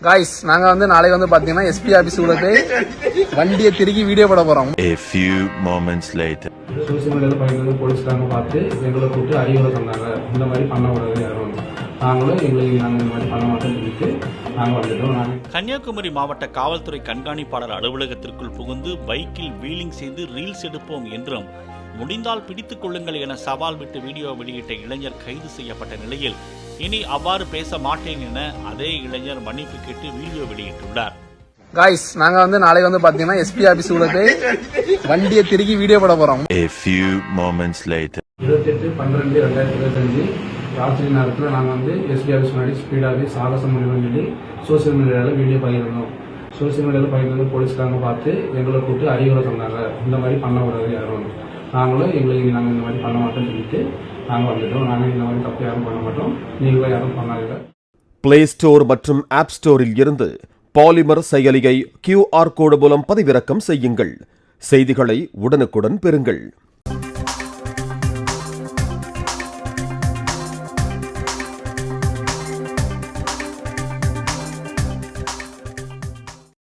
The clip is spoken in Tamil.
गाइस நாங்க வந்து நாளைக்கு வந்து பாத்தீங்கன்னா எஸ்பி ஆபீஸ் உள்ள போய் வண்டியை திருகி வீடியோ போட போறோம். A few moments later. Social மீடியாவில் பயந்து போலீஸ்காரங்க பார்த்து எங்களை கூப்பிட்டு அறிவுரை சொன்னாங்க, இந்த மாதிரி பண்ணக்கூடாது யாரும். நாங்களும் நாங்கள் இந்த மாதிரி பண்ண மாட்டோம்னு சொல்லிட்டு நாங்கள் வந்துட்டோம். கன்னியாகுமரி மாவட்ட காவல்துறை கண்காணிப்பாளர் அலுவலகத்திற்குள் புகுந்து பைக்கில் வீலிங் செய்து ரீல்ஸ் எடுப்போம் என்றும் முடிந்தால் பிடித்துக் கொள்ளுங்கள் என சவால் விட்டு வீடியோ வெளியிட்ட இளைஞர் கைது செய்யப்பட்ட நிலையில் இனி அவ்வாறு பேச மாட்டேன் என அதே இளைஞர் மன்னிப்பு கேட்டு வீடியோ வெளியிட்டுள்ளார். गाइस நாங்க வந்து நாளைக்கு வந்து பாத்தீங்கன்னா எஸ்பி ஆபீஸ் உள்ள போய் வண்டியை திருகி வீடியோ போட போறோம். A few moments later. 28/12/2025 ராத்திரி நேரத்தில் நாங்கள் வந்து எஸ்பி ஆஃபீஸ் முன்னாடி ஸ்பீடாகவே சாகசம் முடிவுன்னு சொல்லி சோசியல் மீடியாவில் வீடியோ பகிர்ந்தோம். சோசியல் மீடியாவில் பகிர்ந்து போலீஸ்காரங்க பார்த்து எங்களை கூப்பிட்டு அறிவுரை சொன்னாங்க, இந்த மாதிரி பண்ணக்கூடாது யாரும். நாங்களும் நாங்கள் இந்த மாதிரி பண்ண மாட்டோம்னு சொல்லிட்டு நாங்கள் வந்துட்டோம். நாங்கள் இந்த மாதிரி தப்பு யாரும் பண்ண மாட்டோம், நீங்களும் யாரும் பண்ணாதீங்க. பிளே ஸ்டோர் மற்றும் ஆப் ஸ்டோரில் இருந்து பாலிமர் செயலியை QR கோடு மூலம் பதிவிறக்கம் செய்யுங்கள். செய்திகளை உடனுக்குடன் பெறுங்கள்.